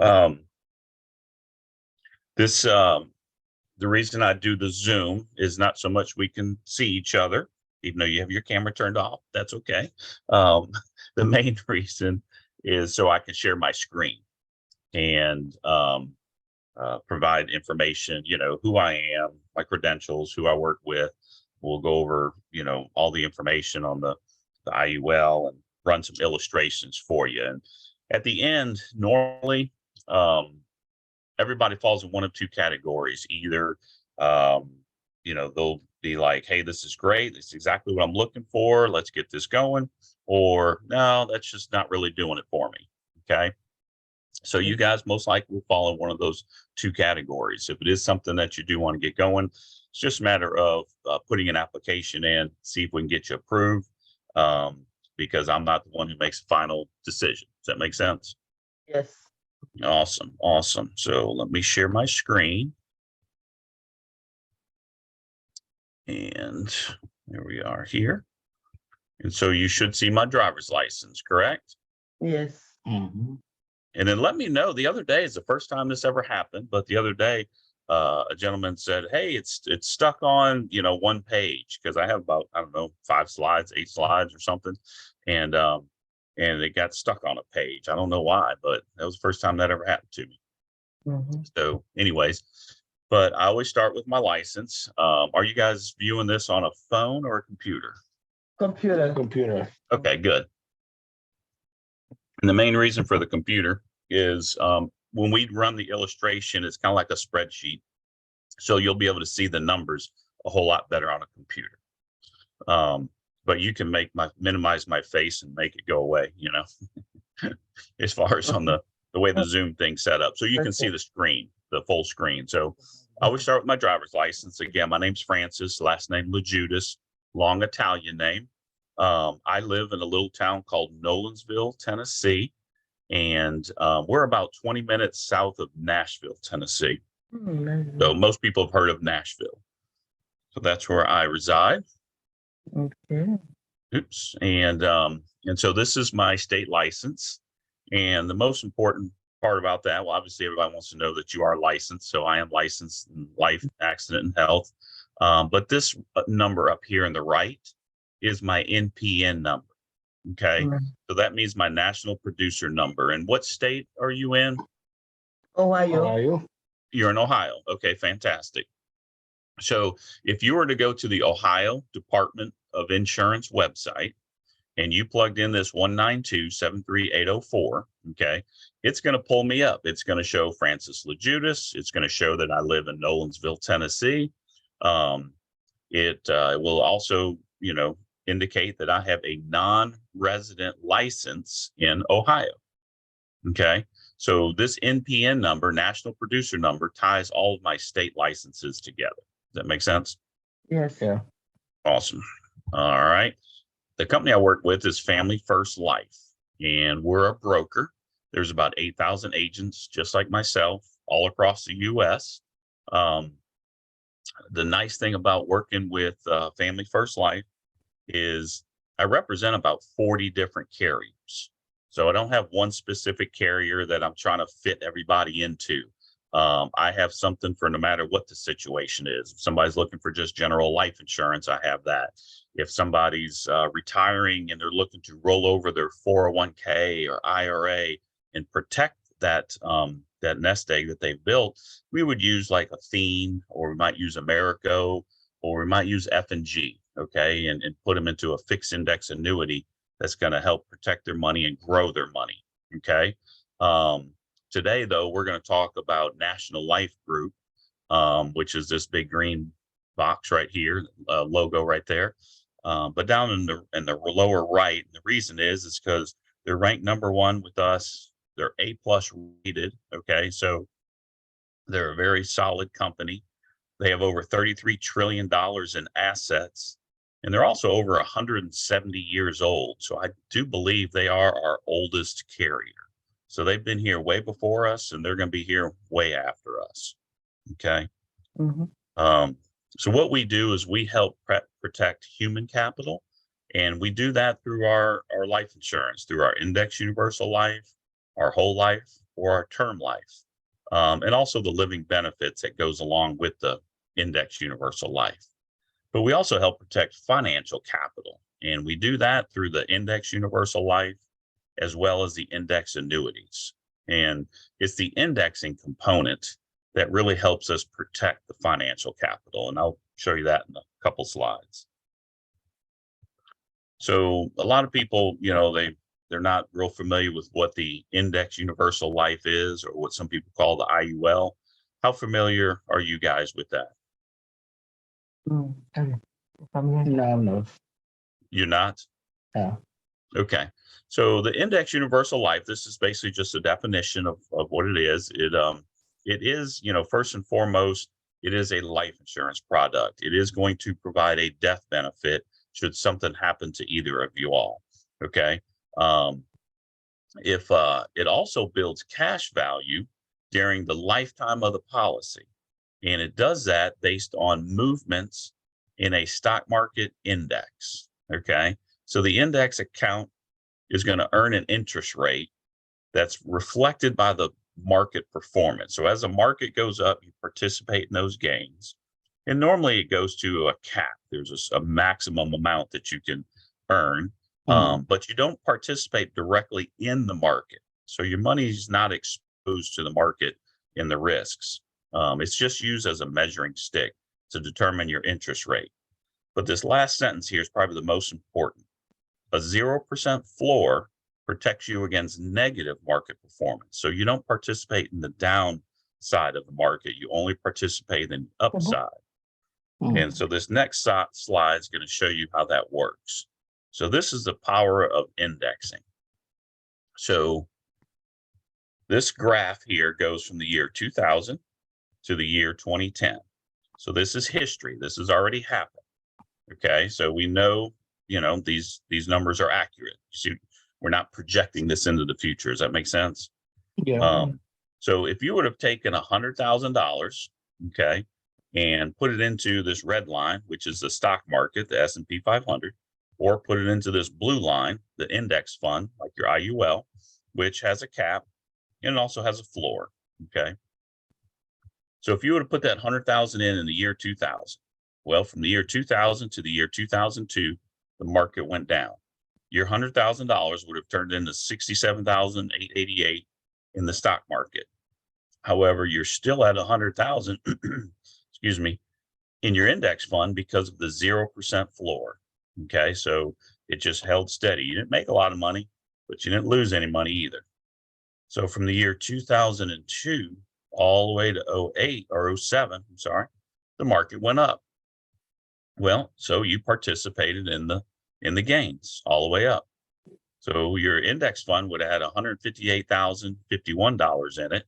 Um, this The reason I do the Zoom is not so much we can see each other, even though you have your camera turned off. That's okay. Um, the main reason is so I can share my screen and provide information. Who I am, my credentials, who I work with. We'll go over all the information on the IUL and run some illustrations for you. And at the end, normally. Everybody falls in one of two categories. Either, um, they'll be like, hey, this is great. This is exactly what I'm looking for. Let's get this going. Or, no, that's just not really doing it for me. Okay. So you guys most likely will fall in one of those two categories. If it is something that you do want to get going, it's just a matter of putting an application in, see if we can get you approved. Because I'm not the one who makes the final decision. Does that make sense? Yes. Awesome. Awesome. So let me share my screen. And there we are here. And so you should see my driver's license, correct? Yes. Mm-hmm. And then let me know. The other day is the first time this ever happened, but the other day a gentleman said, hey, it's stuck on one page, because I have about, I don't know, 5 slides, 8 slides or something. And it got stuck on a page. I don't know why, but that was the first time that ever happened to me. Mm-hmm. So anyways, but I always start with my license. Are you guys viewing this on a phone or a computer? Computer. Okay, good. And the main reason for the computer is when we run the illustration, it's kind of like a spreadsheet. So you'll be able to see the numbers a whole lot better on a computer. But you can minimize my face and make it go away, as far as on the way the Zoom thing's set up. So you can see the screen, the full screen. So I always start with my driver's license. Again, my name's Francis, last name LaJudas, long Italian name. I live in a little town called Nolensville, Tennessee. And we're about 20 minutes south of Nashville, Tennessee. So most people have heard of Nashville. So that's where I reside. Okay. Oops. And so this is my state license. And the most important part about that, well, obviously everybody wants to know that you are licensed. So I am licensed in life, accident, and health. But this number up here on the right is my NPN number. Okay. Mm. So that means my national producer number. And what state are you in? Ohio. You're in Ohio. Okay, fantastic. So if you were to go to the Ohio Department of Insurance website and you plugged in this 192-73804, okay, it's going to pull me up. It's going to show Francis LaJudas. It's going to show that I live in Nolensville, Tennessee. It will also, indicate that I have a non-resident license in Ohio. Okay. So this NPN number, national producer number, ties all of my state licenses together. Does that make sense? Yes. Yeah. Awesome. All right. The company I work with is Family First Life, and we're a broker. There's about 8,000 agents just like myself all across the U.S. The nice thing about working with Family First Life is I represent about 40 different carriers. So I don't have one specific carrier that I'm trying to fit everybody into. I have something for no matter what the situation is. If somebody's looking for just general life insurance, I have that. If somebody's retiring and they're looking to roll over their 401k or IRA and protect that nest egg that they've built, we would use like Athene, or we might use Americo, or we might use F&G, okay, and put them into a fixed index annuity that's going to help protect their money and grow their money, okay? Today, though, we're going to talk about National Life Group, which is this big green box right here, logo right there. But down in the lower right, the reason is because they're ranked #1 with us. They're A+ rated, okay? So they're a very solid company. They have over $33 trillion in assets, and they're also over 170 years old. So I do believe they are our oldest carrier. So they've been here way before us, and they're going to be here way after us. Okay. Mm-hmm. So what we do is we help protect human capital, and we do that through our life insurance, through our Index Universal Life, our whole life, or our term life, and also the living benefits that goes along with the index universal life. But we also help protect financial capital, and we do that through the index universal life as well as the index annuities. And it's the indexing component that really helps us protect the financial capital. And I'll show you that in a couple slides. So a lot of people, they're not real familiar with what the index universal life is, or what some people call the IUL. How familiar are you guys with that? No. You're not? Yeah. Okay. So the index universal life, this is basically just a definition of what it is. It is, first and foremost, it is a life insurance product. It is going to provide a death benefit should something happen to either of you all. Okay. If it also builds cash value during the lifetime of the policy, and it does that based on movements in a stock market index. Okay. So the index account is going to earn an interest rate that's reflected by the market performance. So as the market goes up, you participate in those gains. And normally it goes to a cap. There's a maximum amount that you can earn, but you don't participate directly in the market. So your money is not exposed to the market in the risks. It's just used as a measuring stick to determine your interest rate. But this last sentence here is probably the most important. A 0% floor protects you against negative market performance. So you don't participate in the downside of the market. You only participate in the upside. And so this next slide is going to show you how that works. So this is the power of indexing. So this graph here goes from the year 2000 to the year 2010. So this is history. This has already happened. Okay, so we know, these numbers are accurate. You see, we're not projecting this into the future. Does that make sense? Yeah. So if you would have taken $100,000, okay, and put it into this red line, which is the stock market, the S&P 500, or put it into this blue line, the index fund, like your IUL, which has a cap and it also has a floor. Okay. So if you would have put that 100,000 in the year 2000, well, from the year 2000 to the year 2002, the market went down. Your $100,000 would have turned into 67,888 in the stock market. However, you're still at 100,000, excuse me, in your index fund because of the 0% floor. Okay, so it just held steady. You didn't make a lot of money, but you didn't lose any money either. So from the year 2002 all the way to 08 or 07, I'm sorry, the market went up. Well, so you participated in the gains all the way up. So your index fund would have had $158,051 in it,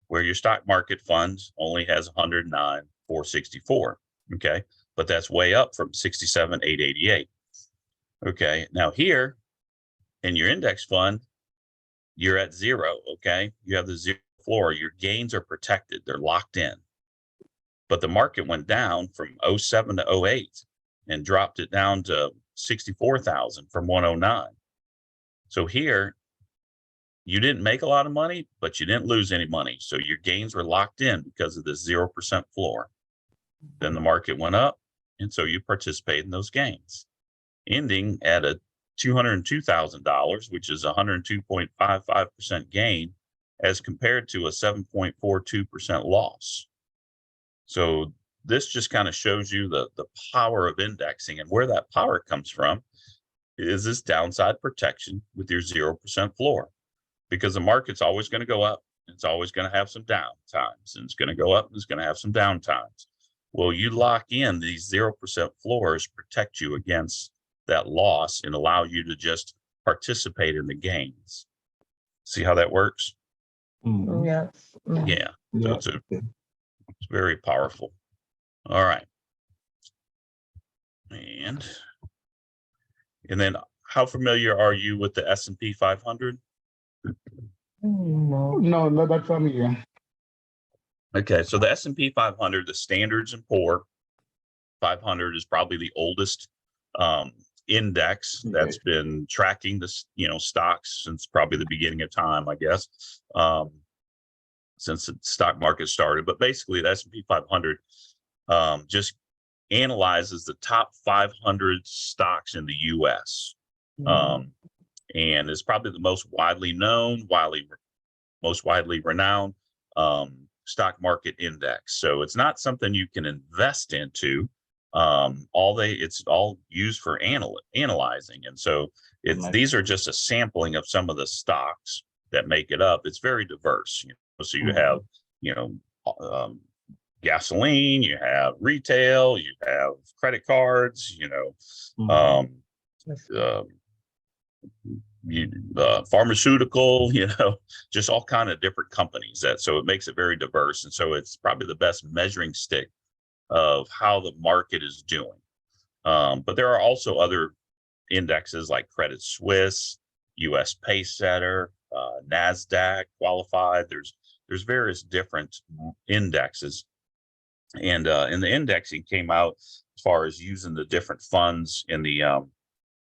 where your stock market funds only has $109,464. Okay, but that's way up from 67,888. Okay, now here in your index fund, you're at zero. Okay, you have the zero floor. Your gains are protected; they're locked in. But the market went down from 07 to 08 and dropped it down to 64,000 from 109. So here, you didn't make a lot of money, but you didn't lose any money. So your gains were locked in because of the 0% floor. Then the market went up, and so you participate in those gains, ending at a $202,000, which is 102.55% gain, as compared to a 7.42% loss. So this just kind of shows you the power of indexing, and where that power comes from is this downside protection with your 0% floor, because the market's always going to go up. It's always going to have some down times, and it's going to go up and it's going to have some down times. Well, you lock in these 0% floors, protect you against that loss and allow you to just participate in the gains. See how that works? Yeah. Yeah. So it's very powerful. All right. And then how familiar are you with the S&P 500? No. No, not that familiar. Okay, so the S&P 500, the Standards and Poor 500, is probably the oldest index that's been tracking this, stocks since probably the beginning of time, I guess. since the stock market started, but basically the S&P 500 just analyzes the top 500 stocks in the US. And is probably the most widely known, most widely renowned stock market index. So it's not something you can invest into. It's all used for analyzing. And so these are just a sampling of some of the stocks that make it up. It's very diverse. So you have, gasoline, you have retail, you have credit cards, pharmaceutical, just all kind of different companies so it makes it very diverse. And so it's probably the best measuring stick of how the market is doing. But there are also other indexes like Credit Suisse, US Pacesetter, NASDAQ qualified. There's various different indexes. And the indexing came out as far as using the different funds in the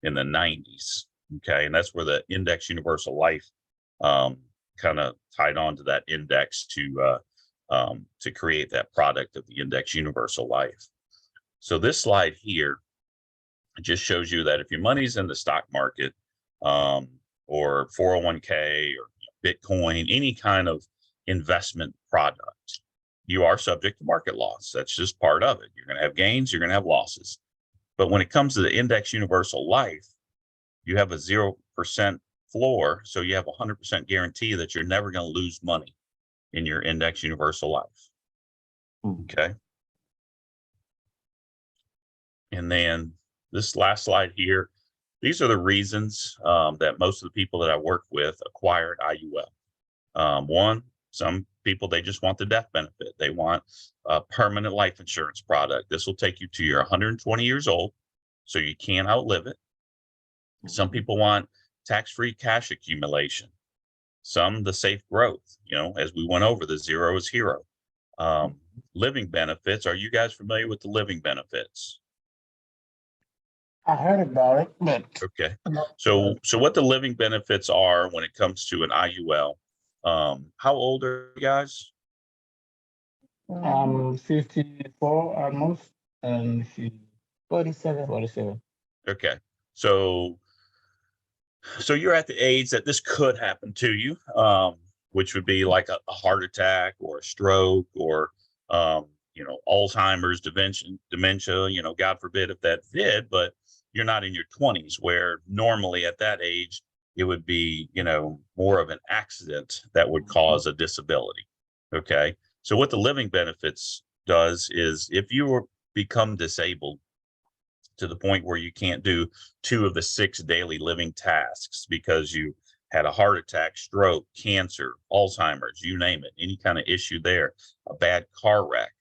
90s. Okay, and that's where the Index Universal Life kind of tied on to that index to create that product of the Index Universal Life. So this slide here just shows you that if your money's in the stock market or 401k or Bitcoin, any kind of investment product, you are subject to market loss. That's just part of it. You're going to have gains, you're going to have losses. But when it comes to the Index Universal Life, you have a 0% floor. So you have a 100% guarantee that you're never going to lose money in your Index Universal Life. Okay. And then this last slide here, these are the reasons that most of the people that I work with acquired IUL. One, some people, they just want the death benefit. They want a permanent life insurance product. This will take you to your 120 years old, so you can't outlive it. Some people want tax-free cash accumulation. Some, the safe growth, as we went over, the zero is hero. Living benefits. Are you guys familiar with the living benefits? I heard about it, but okay. So what the living benefits are when it comes to an IUL? How old are you guys? 54 almost, and 47. Okay, so you're at the age that this could happen to you, which would be like a heart attack or a stroke or Alzheimer's, dementia, God forbid if that did, but you're not in your 20s, where normally at that age it would be, more of an accident that would cause a disability. Okay. So what the living benefits does is if you become disabled to the point where you can't do 2 of the 6 daily living tasks because you had a heart attack, stroke, cancer, Alzheimer's, you name it, any kind of issue there, a bad car wreck,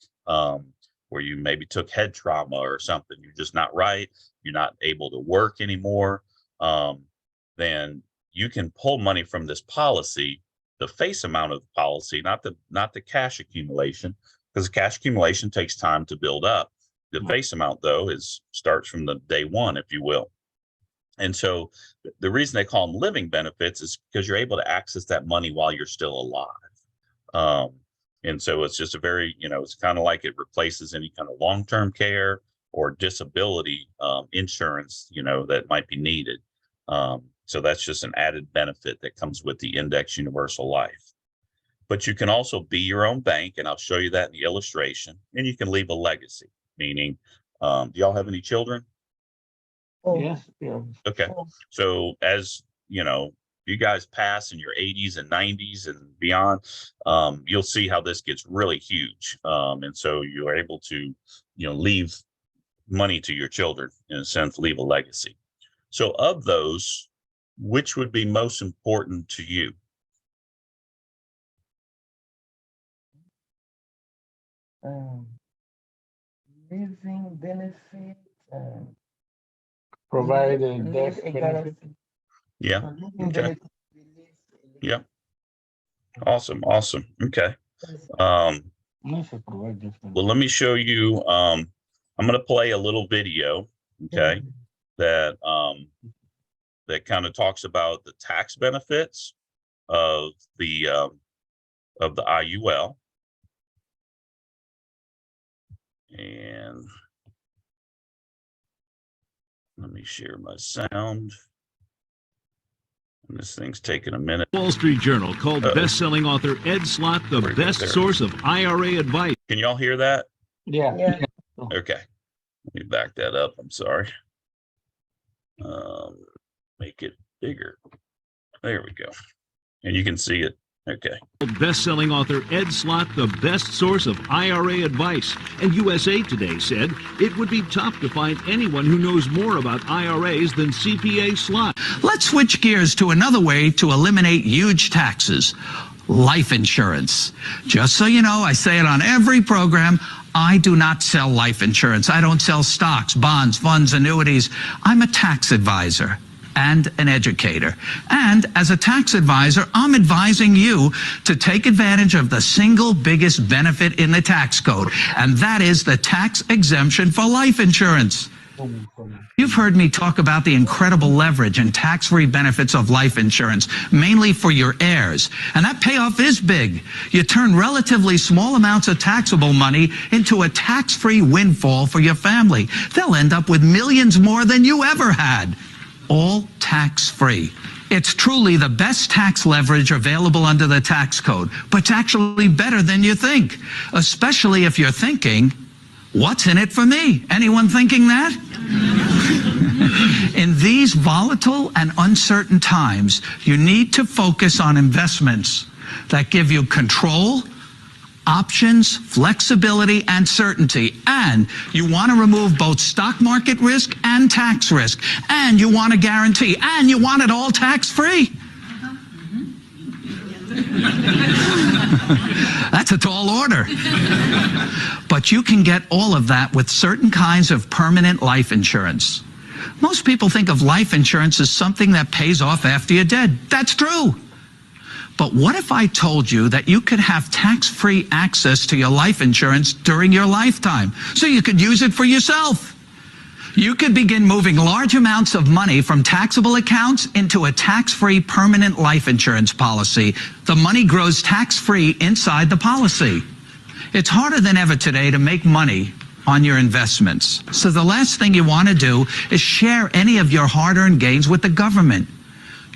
where you maybe took head trauma or something, you're just not right, you're not able to work anymore, then you can pull money from this policy, the face amount of the policy, not the cash accumulation, because cash accumulation takes time to build up. The face amount, though, starts from the day one, if you will. And so the reason they call them living benefits is because you're able to access that money while you're still alive. And so it's just a very, it's kind of like it replaces any kind of long-term care or disability insurance, that might be needed. So that's just an added benefit that comes with the Index Universal Life. But you can also be your own bank, and I'll show you that in the illustration, and you can leave a legacy, meaning, do y'all have any children? Yes. Yeah. Okay. So as you guys pass in your 80s and 90s and beyond, you'll see how this gets really huge. And so you're able to, leave money to your children, in a sense, leave a legacy. So of those, which would be most important to you? Living benefit. Provide a death benefit. Yeah. Okay. Yeah. Awesome. Okay. Well, let me show you. I'm going to play a little video. Okay. That kind of talks about the tax benefits of the of the IUL. And let me share my sound. And this thing's taking a minute. Wall Street Journal called best-selling author Ed Slott the best source of IRA advice. Can y'all hear that? yeah. Yeah. Okay. Let me back that up. I'm sorry. Make it bigger. There we go. And you can see it. Okay. Best-selling author Ed Slott the best source of IRA advice. And USA Today said it would be tough to find anyone who knows more about IRAs than CPA Slott. Let's switch gears to another way to eliminate huge taxes. Life insurance. Just so you know, I say it on every program, I do not sell life insurance. I don't sell stocks, bonds, funds, annuities. I'm a tax advisor and an educator. And as a tax advisor, I'm advising you to take advantage of the single biggest benefit in the tax code, and that is the tax exemption for life insurance. You've heard me talk about the incredible leverage and tax-free benefits of life insurance, mainly for your heirs. And that payoff is big. You turn relatively small amounts of taxable money into a tax-free windfall for your family. They'll end up with millions more than you ever had, all tax-free. It's truly the best tax leverage available under the tax code, but it's actually better than you think, especially if you're thinking, what's in it for me? Anyone thinking that? In these volatile and uncertain times, you need to focus on investments that give you control, options, flexibility, and certainty. And you want to remove both stock market risk and tax risk. And you want a guarantee. And you want it all tax-free. That's a tall order. But you can get all of that with certain kinds of permanent life insurance. Most people think of life insurance as something that pays off after you're dead. That's true. But what if I told you that you could have tax-free access to your life insurance during your lifetime, so you could use it for yourself? You could begin moving large amounts of money from taxable accounts into a tax-free permanent life insurance policy. The money grows tax-free inside the policy. It's harder than ever today to make money on your investments. So the last thing you want to do is share any of your hard-earned gains with the government.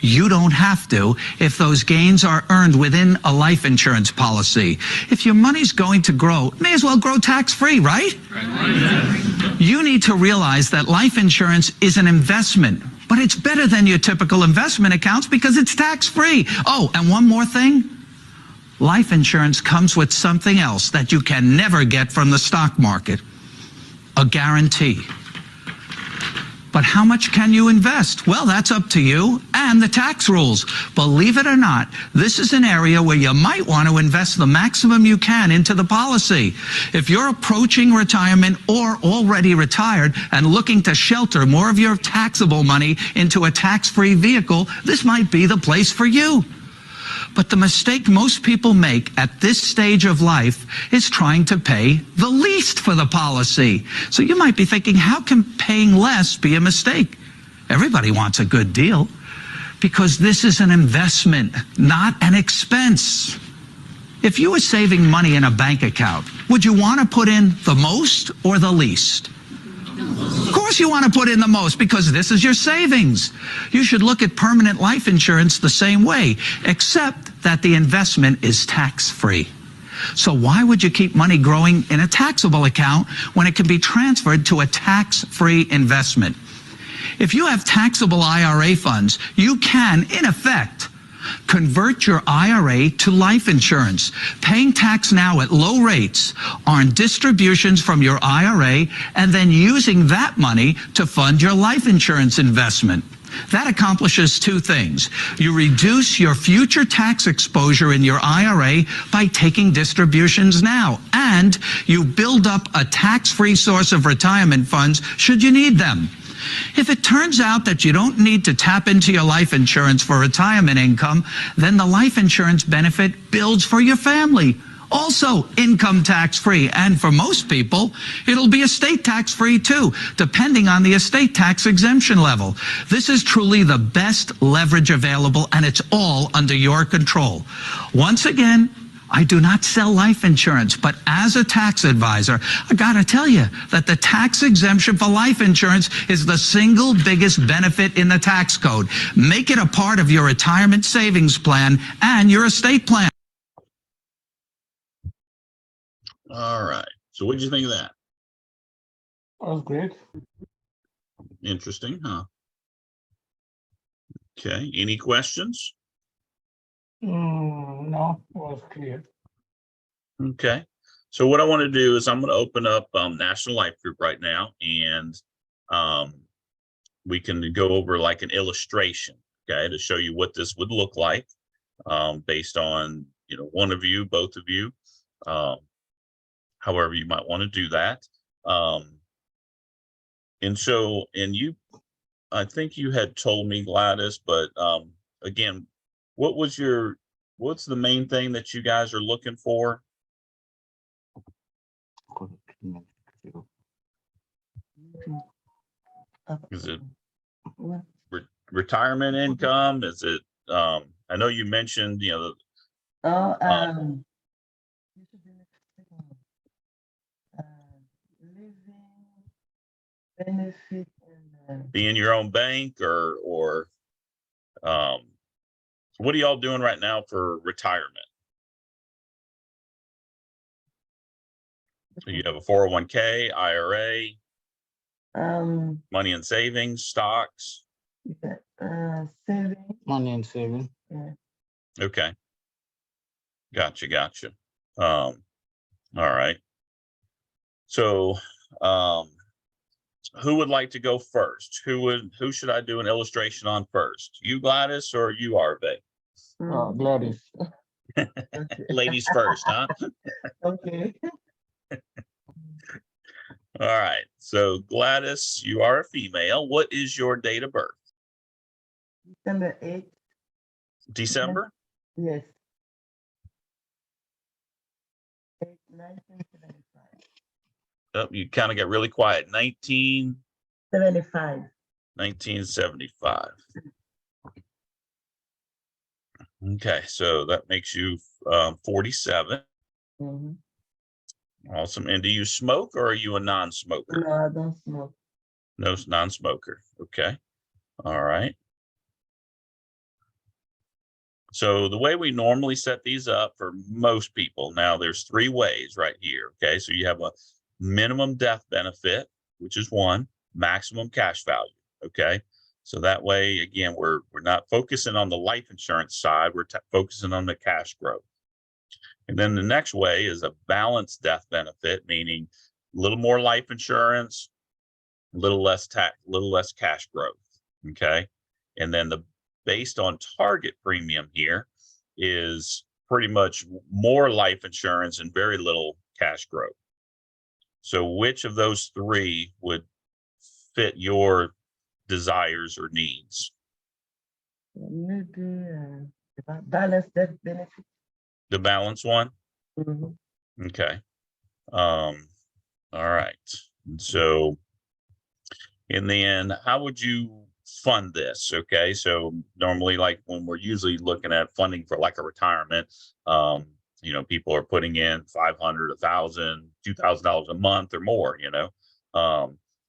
You don't have to if those gains are earned within a life insurance policy. If your money's going to grow, it may as well grow tax-free, right? You need to realize that life insurance is an investment, but it's better than your typical investment accounts because it's tax-free. Oh, and one more thing. Life insurance comes with something else that you can never get from the stock market: a guarantee. But how much can you invest? Well, that's up to you and the tax rules. Believe it or not, this is an area where you might want to invest the maximum you can into the policy. If you're approaching retirement or already retired and looking to shelter more of your taxable money into a tax-free vehicle, this might be the place for you. But the mistake most people make at this stage of life is trying to pay the least for the policy. So you might be thinking, how can paying less be a mistake? Everybody wants a good deal because this is an investment, not an expense. If you were saving money in a bank account, would you want to put in the most or the least? Of course you want to put in the most because this is your savings. You should look at permanent life insurance the same way, except that the investment is tax-free. So why would you keep money growing in a taxable account when it can be transferred to a tax-free investment? If you have taxable IRA funds, you can, in effect, convert your IRA to life insurance, paying tax now at low rates on distributions from your IRA, and then using that money to fund your life insurance investment. That accomplishes two things. You reduce your future tax exposure in your IRA by taking distributions now, and you build up a tax-free source of retirement funds should you need them. If it turns out that you don't need to tap into your life insurance for retirement income, then the life insurance benefit builds for your family. Also income tax-free, and for most people, it'll be estate tax-free too, depending on the estate tax exemption level. This is truly the best leverage available, and it's all under your control. Once again, I do not sell life insurance, but as a tax advisor, I gotta tell you that the tax exemption for life insurance is the single biggest benefit in the tax code. Make it a part of your retirement savings plan and your estate plan. All right. So what did you think of that? that was great. Interesting, huh? Okay. Any questions? No, it was clear. Okay. So what I want to do is I'm going to open up National Life Group right now, and we can go over like an illustration, okay, to show you what this would look like based on, you know, one of you, both of you, however you might want to do that. And you, I think you had told me, Gladys, but again, what's the main thing that you guys are looking for? Is it retirement income? Is it, I know you mentioned, you know, Living benefit and being your own bank or what are y'all doing right now for retirement? So you have a 401k, IRA, money and savings, stocks. saving. Money and saving. Okay. Gotcha. All right. So, who would like to go first? Who should I do an illustration on first? You, Gladys, or you, Arve? Gladys. Okay. Ladies first, huh? Okay. All right. So Gladys, you are a female. What is your date of birth? December 8th. December? Yes. 1975. Oh, you kind of got really quiet. 75. 1975. Okay, so that makes you 47. Mm-hmm. Awesome. And do you smoke or are you a non-smoker? No, I don't smoke. No, non-smoker. Okay. All right. So the way we normally set these up for most people, now there's 3 ways right here. Okay. So you have a minimum death benefit, which is 1, maximum cash value. Okay. So that way, again, we're not focusing on the life insurance side. We're focusing on the cash growth. And then the next way is a balanced death benefit, meaning a little more life insurance, a little less cash growth. Okay. And then the based on target premium here is pretty much more life insurance and very little cash growth. So which of those 3 would fit your desires or needs? Maybe balanced death benefit. The balance one? Mm-hmm. Okay. All right. So, and then how would you fund this? Okay. So normally, like when we're usually looking at funding for like a retirement, you know, people are putting in $500, $1,000, $2,000 a month or more, you know.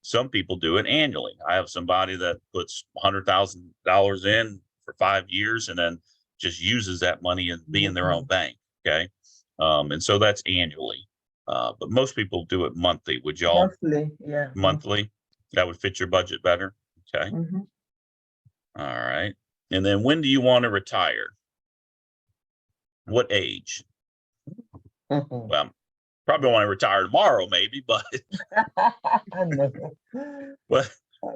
Some people do it annually. I have somebody that puts $100,000 in for 5 years and then just uses that money and be in their own bank. Okay. And so that's annually. But most people do it monthly. Would y'all? Monthly, yeah. Monthly? That would fit your budget better. Okay. Mm-hmm. All right. And then when do you want to retire? What age? Mm-hmm. Well, probably want to retire tomorrow, maybe, but well,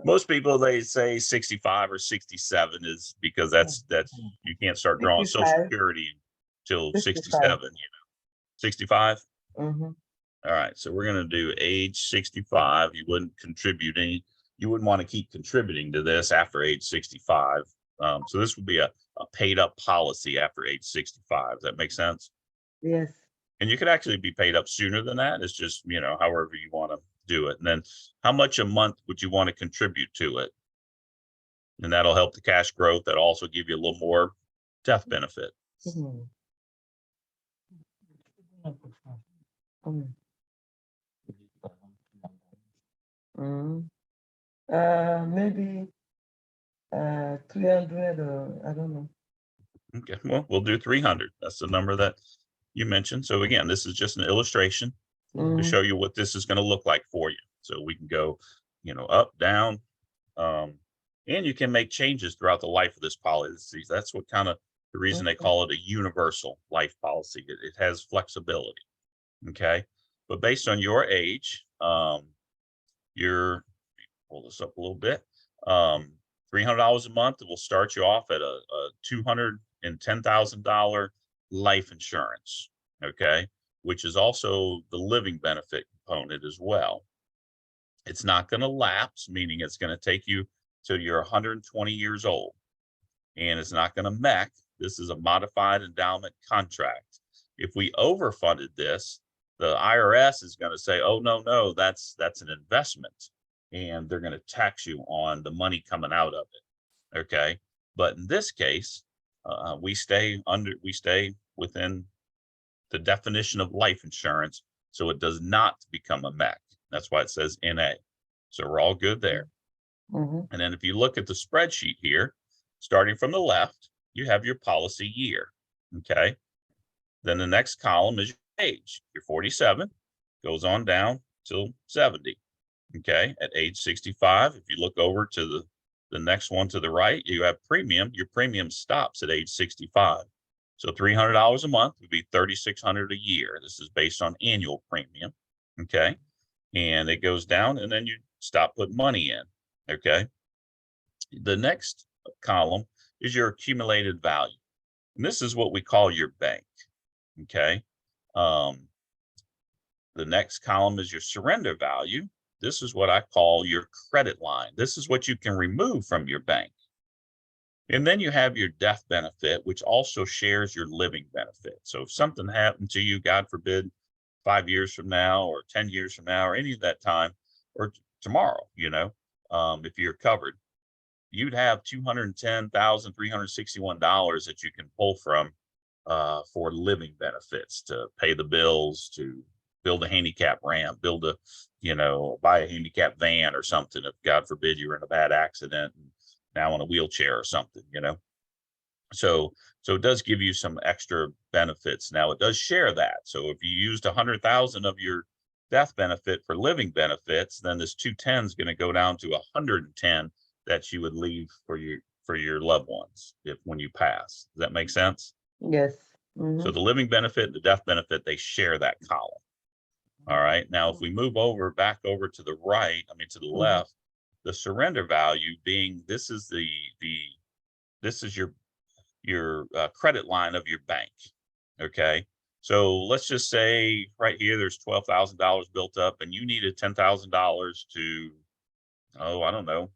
most people, they say 65 or 67 is because that's you can't start drawing Social 65. Security till 65. 67, you know. 65. Mm-hmm. All right, so we're going to do age 65. You wouldn't want to keep contributing to this after age 65. So this would be a paid up policy after age 65. Does that make sense? Yes. And you could actually be paid up sooner than that. It's just, you know, however you want to do it. And then how much a month would you want to contribute to it? And that'll help the cash growth. That'll also give you a little more death benefit. Mm-hmm. Mm. Mm. Maybe 300 or I don't know. Okay, well, we'll do 300. That's the number that you mentioned. So again, this is just an illustration to Mhm. show you what this is going to look like for you. So we can go, up, down, and you can make changes throughout the life of this policy. That's what kind of the reason they Okay. call it a universal life policy. It has flexibility. Okay. But based on your age, pull this up a little bit. $300 a month will start you off at a $210,000 life insurance. Okay. Which is also the living benefit component as well. It's not going to lapse, meaning it's going to take you till you're 120 years old. And it's not going to MEC. This is a modified endowment contract. If we overfunded this, the IRS is going to say, oh, no, that's an investment. And they're going to tax you on the money coming out of it. Okay. But in this case, we stay within the definition of life insurance. So it does not become a MEC. That's why it says NA. So we're all good there. Mhm. And then if you look at the spreadsheet here, starting from the left, you have your policy year. Okay. Then the next column is your age. You're 47, goes on down till 70. Okay. At age 65, if you look over to the next one to the right, you have premium. Your premium stops at age 65. So $300 a month would be $3,600 a year. This is based on annual premium. Okay. And it goes down and then you stop putting money in. Okay. The next column is your accumulated value. And this is what we call your bank. Okay. The next column is your surrender value. This is what I call your credit line. This is what you can remove from your bank. And then you have your death benefit, which also shares your living benefit. So if something happened to you, God forbid, 5 years from now or 10 years from now or any of that time or tomorrow, if you're covered, you'd have $210,361 that you can pull from for living benefits to pay the bills, to build a handicap ramp, buy a handicap van or something. If God forbid you were in a bad accident and now in a wheelchair or something, So it does give you some extra benefits. Now it does share that. So if you used 100,000 of your death benefit for living benefits, then this 210 is going to go down to 110 that you would leave for your loved ones when you pass. Does that make sense? Yes. So Mhm. the living benefit and the death benefit, they share that column. All right. Now, if we move back over to the right, to the left, the surrender value being this is your credit line of your bank. Okay. So let's just say right here, there's $12,000 built up and you needed $10,000 to, I don't know,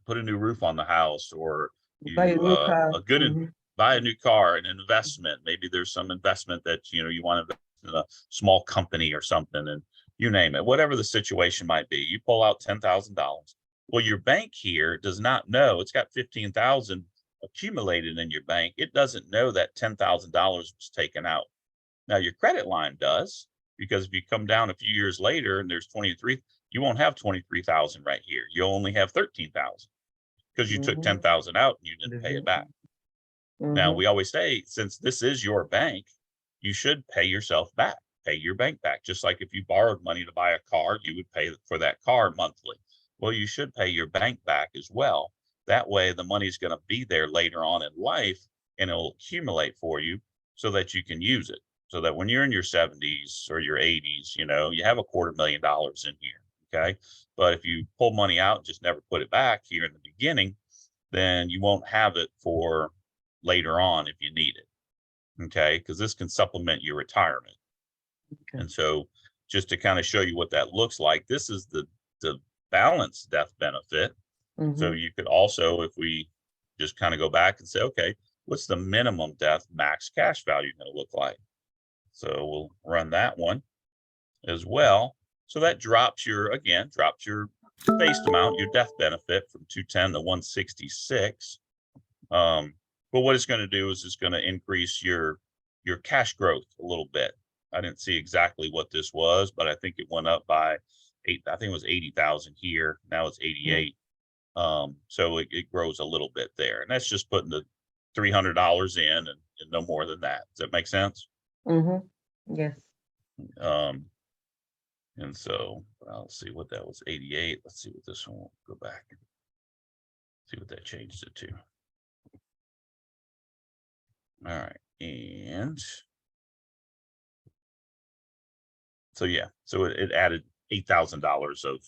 put a new roof on the house or Buy a new car. buy a new car, an investment. Maybe there's some investment that, you want to invest in a small company or something and you name it, whatever the situation might be, you pull out $10,000. Well, your bank here does not know it's got 15,000 accumulated in your bank. It doesn't know that $10,000 was taken out. Now your credit line does, because if you come down a few years later and there's 23, you won't have 23,000 right here. You'll only have 13,000 because you took 10,000 out and you didn't pay it back. Now we always say, since this is your bank, you should pay yourself back, pay your bank back. Just like if you borrowed money to buy a car, you would pay for that car monthly. Well, you should pay your bank back as well. That way the money is going to be there later on in life and it'll accumulate for you so that you can use it. So that when you're in your 70s or your 80s, you have $250,000 in here. Okay. But if you pull money out and just never put it back here in the beginning, then you won't have it for later on if you need it. Okay. Because this can supplement your retirement. Okay. And so just to kind of show you what that looks like, this is the balanced death benefit. So you could also, if we just kind of go back and say, okay, what's the minimum death max cash value going to look like? So we'll run that one as well. So that drops your face amount, your death benefit from 210 to 166. But what it's going to do is it's going to increase your cash growth a little bit. I didn't see exactly what this was, but I think it went up by I think it was 80,000 here. Now it's 88. So it grows a little bit there, and that's just putting the $300 in and no more than that. Does that make sense? Yes. And so I'll see what that was, 88. Let's see what this one will go back. See what that changed it to. All right, and so yeah, so it added $8,000 of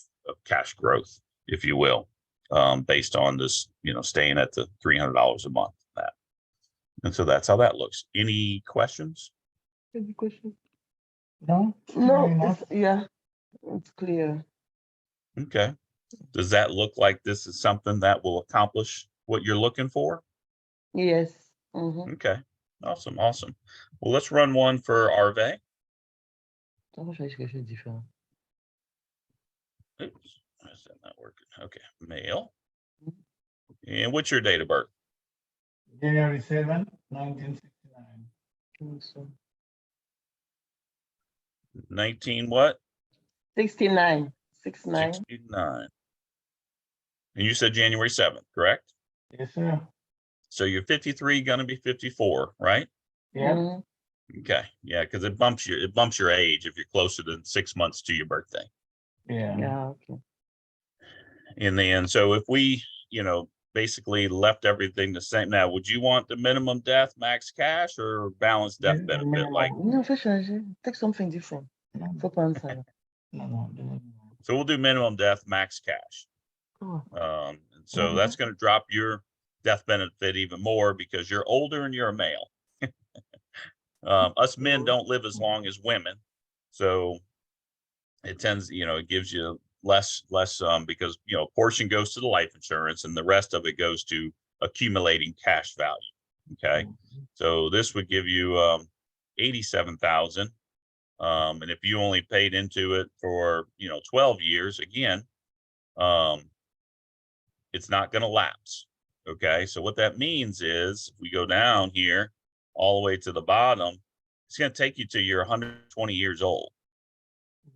cash growth, if you will, based on this, staying at the $300 a month. That, and so that's how that looks. Any questions? Any question? No? No, Fair enough. it's clear. Okay. Does that look like this is something that will accomplish what you're looking for? Yes. Okay. Awesome. Awesome. Well, let's run one for Arve. Oops, why is that not working? Okay. Male. And what's your date of birth? January 7, 1969. 19 what? 69. 69. 69. And you said January 7th, correct? Yes, sir. So you're 53, gonna be 54, right? Yeah. Okay. Yeah, because it bumps your age if you're closer than 6 months to your birthday. Yeah. Yeah, okay. And then, so if we, basically left everything the same, now, would you want the minimum death max cash or balanced death Yeah, benefit? minimum. Like, Non, fais changer. Take something different. No, Faut prendre ça. là. no. so we'll do minimum death max cash. Oh. And so that's going to drop your death benefit even more because you're older and you're a male. Us men don't live as long as women, so it tends, it gives you less because a portion goes to the life insurance and the rest of it goes to accumulating cash value. Okay, so this would give you 87,000, and if you only paid into it for 12 years, again, it's not going to lapse. Okay, so what that means is if we go down here all the way to the bottom, it's going to take you to your 120 years old.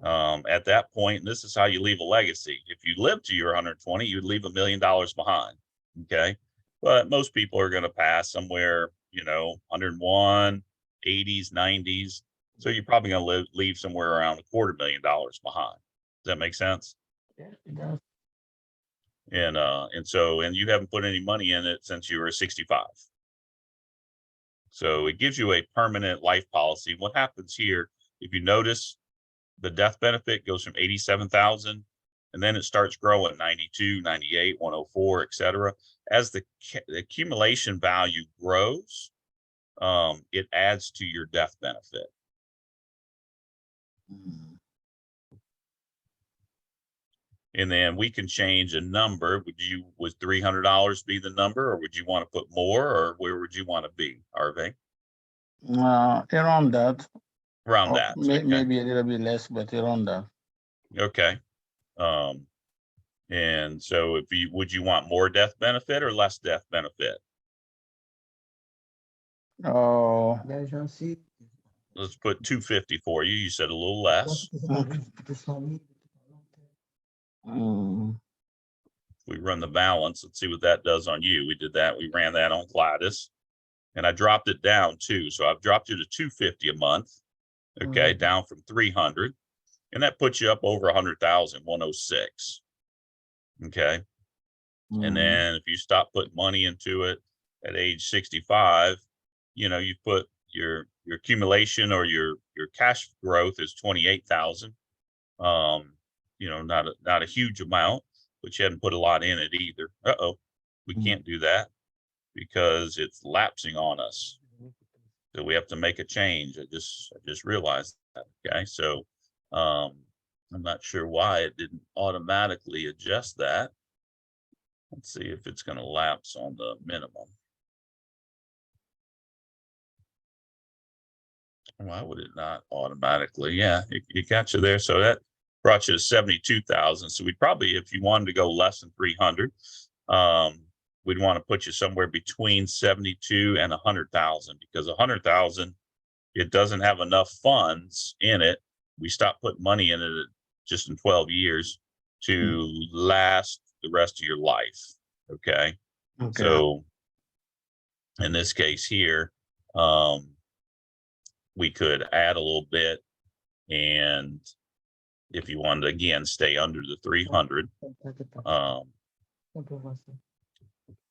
At that point, and this is how you leave a legacy. If you live to your 120, you'd leave $1 million behind. Okay, but most people are going to pass somewhere, 101, 80s, 90s. So you're probably going to leave somewhere around $250,000 behind. Does that make sense? Yeah, it does. And you haven't put any money in it since you were 65. So it gives you a permanent life policy. What happens here, if you notice, the death benefit goes from 87,000 and then it starts growing 92, 98, 104, etc. As the accumulation value grows, it adds to your death benefit. And then we can change a number. Would $300 be the number, or would you want to put more, or where would you want to be, Arve? Around that. Around Or that. Okay. Maybe a little bit less, but around that. Okay. And so would you want more death benefit or less death benefit? Oh, Let's put 250 for you. You said a little less. We run the balance. Let's see what that does on you. We did that. We ran that on Gladys, and I dropped it down too. So I've dropped you to 250 a month. Okay, down from 300, and that puts you up over 100,000, 106. Okay, and then if you stop putting money into it at age 65, you put your accumulation or your cash growth is 28,000. Not a huge amount, but you hadn't put a lot in it either. We can't do that because it's lapsing on us. So we have to make a change. I just realized that. Okay, so I'm not sure why it didn't automatically adjust that. Let's see if it's going to lapse on the minimum. Why would it not automatically? Yeah, it got you there. So that brought you to 72,000. So we'd probably, if you wanted to go less than 300, we'd want to put you somewhere between 72 and 100,000, because 100,000 it doesn't have enough funds in it. We stopped putting money in it just in 12 years to last the rest of your life. Okay. Okay. So in this case here, we could add a little bit, and if you wanted to again stay under the 300,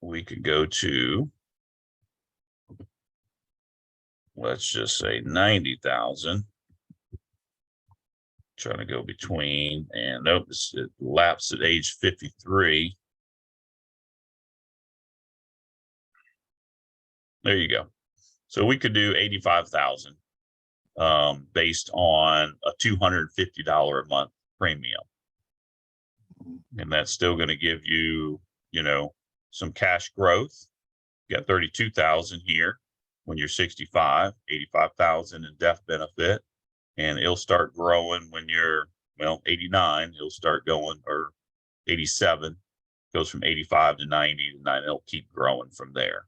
we could go to, let's just say 90,000. Trying to go between, and nope, it lapsed at age 53. There you go. So we could do 85,000 based on a $250 a month premium. And that's still going to give you, you know, some cash growth. You got 32,000 here when you're 65, 85,000 in death benefit, and it'll start growing when you're, well, 89, it'll start going, or 87, goes from 85 to 90 to 90, it'll keep growing from there.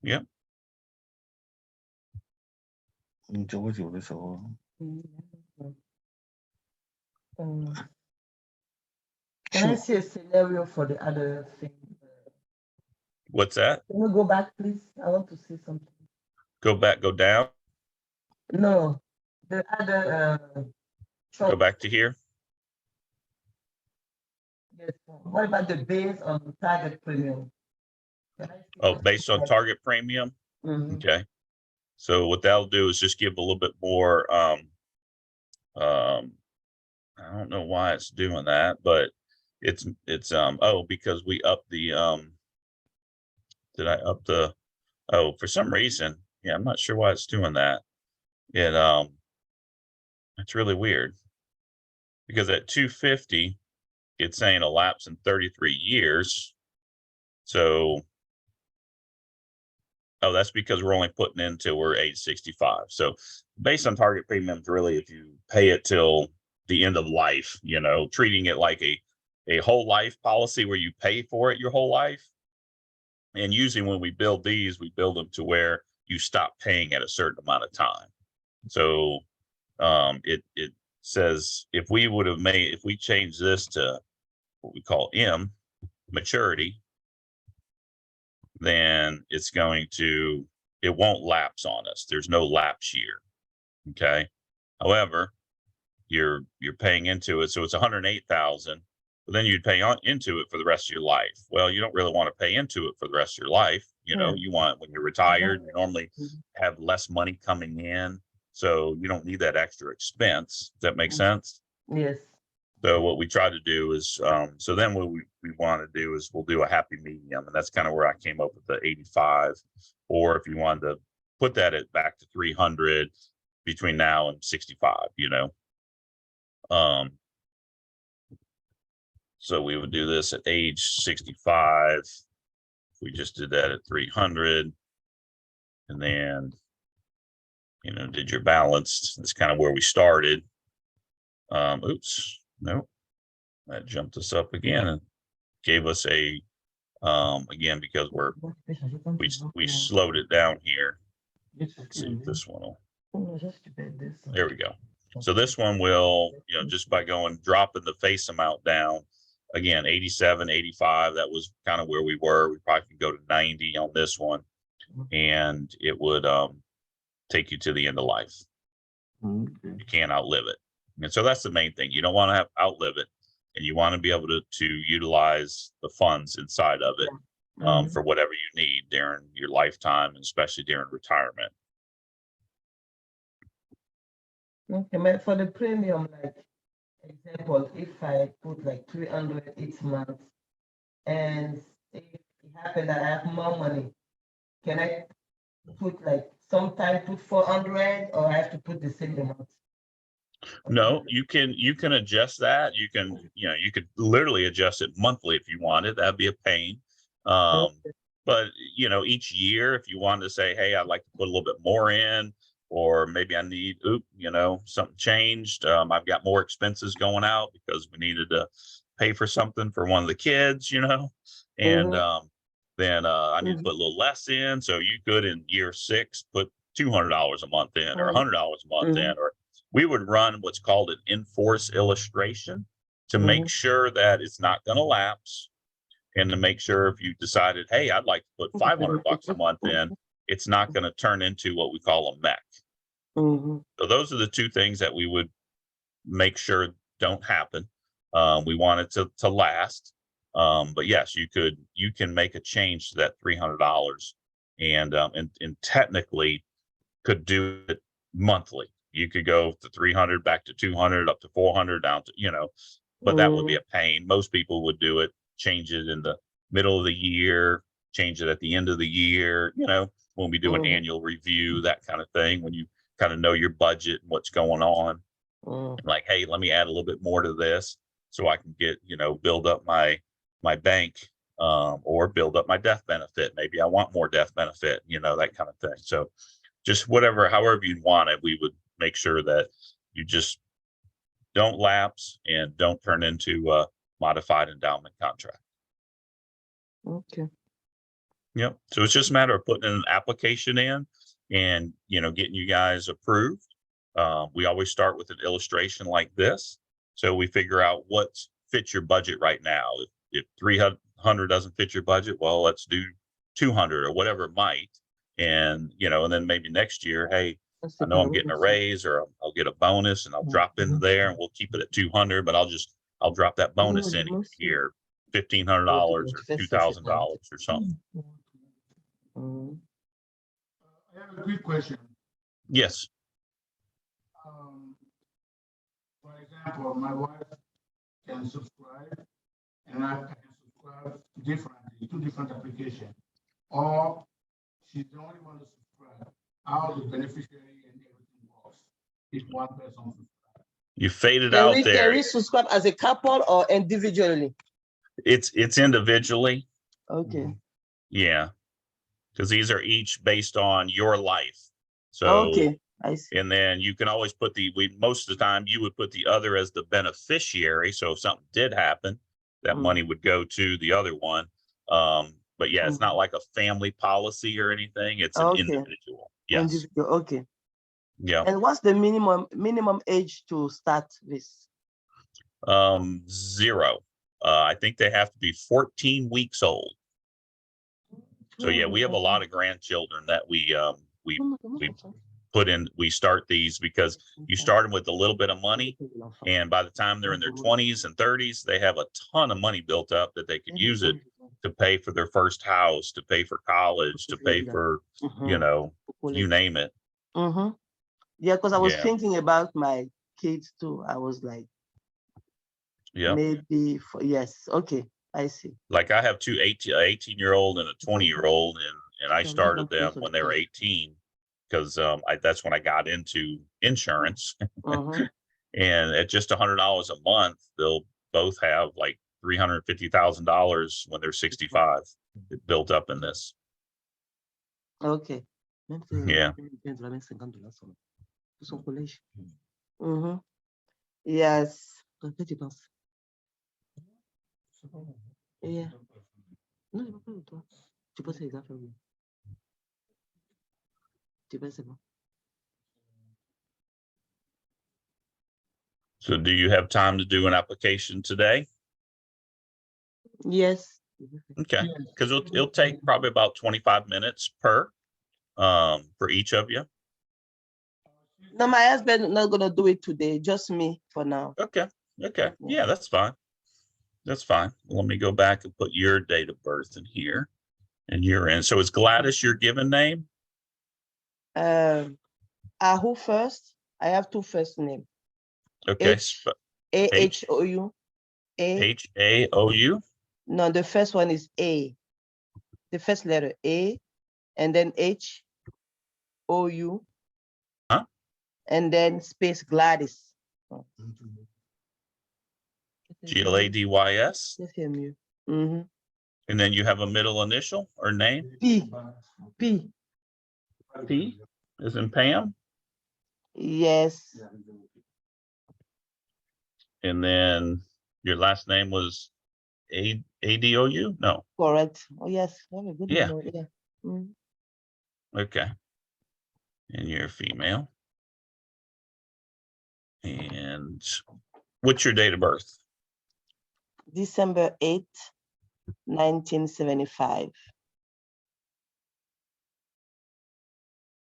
Yep. Can I see a scenario for the other thing? What's that? Can you go back, please? I want to see something. Go back, go down, No, the other. go back to here. Yes. What about the base on the target premium? Can I see Oh, what- based on target premium. Mhm. Okay. So what that'll do is just give a little bit more, I don't know why it's doing that, but it's, oh, because we upped the, did I up the, oh, for some reason, yeah, I'm not sure why it's doing that. It's really weird because at 250, it's saying a lapse in 33 years. So, oh, that's because we're only putting in till we're age 65. So based on target premiums, really, if you pay it till the end of life, you know, treating it like a whole life policy where you pay for it your whole life. And usually when we build these, we build them to where you stop paying at a certain amount of time. So it says if we would have made, if we change this to what we call M, maturity, then it's going to, it won't lapse on us. There's no lapse year. Okay. However, you're paying into it. So it's 108,000, but then you'd pay on into it for the rest of your life. Well, you don't really want to pay into it for the rest of your life. You know, you want, when you're retired, you normally have less money coming in. So you don't need that extra expense. Does that make sense? Yes. So what we try to do is, so then what we want to do is we'll do a happy medium, and that's kind of where I came up with the 85. Or if you wanted to put that at back to 300 between now and 65, you know. So we would do this at age 65. We just did that at 300, and then, you know, did your balance. That's kind of where we started. Oops, nope, that jumped us up again and gave us a, again, because we slowed it down here. Let's see if this one will, there we go. So this one will, you know, just by going, dropping the face amount down, again, 87, 85, that was kind of where we were. We probably could go to 90 on this one, and it would take you to the end of life. You can't outlive it. And so that's the main thing. You don't want to have outlive it, and you want to be able to utilize the funds inside of it for whatever you need during your lifetime, and especially during retirement. Okay, but for the premium, like example, if I put like 300 each month, and if it happens that I have more money, can I put like sometime put 400, or I have to put the same amount? No, you can adjust that. You can, you know, you could literally adjust it monthly if you wanted. That'd be a pain. But you know, each year, if you wanted to say, hey, I'd like to put a little bit more in, or maybe I need, you know, something changed. I've got more expenses going out because we needed to pay for something for one of the kids, you know, and then I need to put a little less in. So you could in year 6 put $200 a month in, or $100 a month in, or we would run what's called an in-force illustration to make sure that it's not going to lapse, and to make sure if you decided, hey, I'd like to put $500 a month in, it's not going to turn into what we call a MEC. So those are the two things that we would make sure don't happen. We want it to last. But yes, you can make a change to that $300 and technically could do it monthly. You could go to 300 back to 200 up to 400 down to, but that would be a pain. Most people would do it, change it in the middle of the year, change it at the end of the year, when we do an annual review, that kind of thing, when you kind of know your budget and what's going on. Like, hey, let me add a little bit more to this so I can get, build up my bank, or build up my death benefit. Maybe I want more death benefit, that kind of thing. So just however you want it, we would make sure that you just don't lapse and don't turn into a modified endowment contract. Okay. Yep. So it's just a matter of putting an application in and, getting you guys approved. We always start with an illustration like this. So we figure out what fits your budget right now. If 300 doesn't fit your budget, well, let's do 200 or whatever it might. And, and then maybe next year, hey, I know I'm getting a raise, or I'll get a bonus, and I'll drop into there, and we'll keep it at 200, but I'll drop that bonus in here, $1,500 or $2,000 or something. I have a quick question. Yes. For example, my wife can subscribe, and I can subscribe differently, 2 different applications, or she's the only one to subscribe. How the beneficiary and everything works if one person subscribes. You faded Can out we, there. can we subscribe as a couple or individually? It's individually. Okay. Yeah. Because these are each based on your life. So, Okay, I see. and then you can always put most of the time you would put the other as the beneficiary. So if something did happen, that money would go to the other one. But yeah, it's not like a family policy or anything. It's an individual. Yes. Individual, okay. Yeah. And what's the minimum age to start this? 0. I think they have to be 14 weeks old. So yeah, we have a lot of grandchildren that we put in. We start these because you start them with a little bit of money, and by the time they're in their 20s and 30s, they have a ton of money built up that they can use it to pay for their first house, to pay for college, to pay for, you name it. Yeah, because I was thinking about my kids too. I was like, Yeah. maybe yes. Okay, I see. Like I have 2 18-year-old and a 20-year-old, and I started them when they were 18 because that's when I got into insurance. And at just $100 a month, they'll both have like $350,000 when they're 65 built up in this. Okay. Yeah. Yes. Yeah. Non, je parle de toi. Tu passes les affaires, oui. Tu passes, c'est bon. So do you have time to do an application today? Yes. Okay, because it'll take probably about 25 minutes for each of you. No, my husband not gonna do it today. Just me for now. Okay. Yeah, that's fine. That's fine. Let me go back and put your date of birth in here, and you're in. So is Gladys your given name? Ahu first. I have 2 first names. Okay. AHOU. HAOU. No, the first one is A. The first letter A, and then HOU. Huh? And then space Gladys. GLADYS. Mm-hmm. And then you have a middle initial or name? P. P is in Pam. Yes. And then your last name was ADOU? No. Correct. Oh, yes. You have a good Yeah. memory. Yeah. Mm. Okay. And you're female. And what's your date of birth? December 8th, 1975.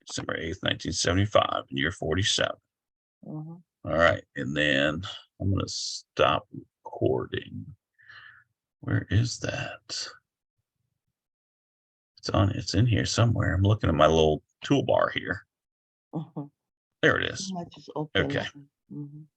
December 8th, 1975, and you're 47. Mhm. All right. And then I'm going to stop recording. Where is that? It's in here somewhere. I'm looking at my little toolbar here. Mhm. There it So is. much is open. Okay. Mhm.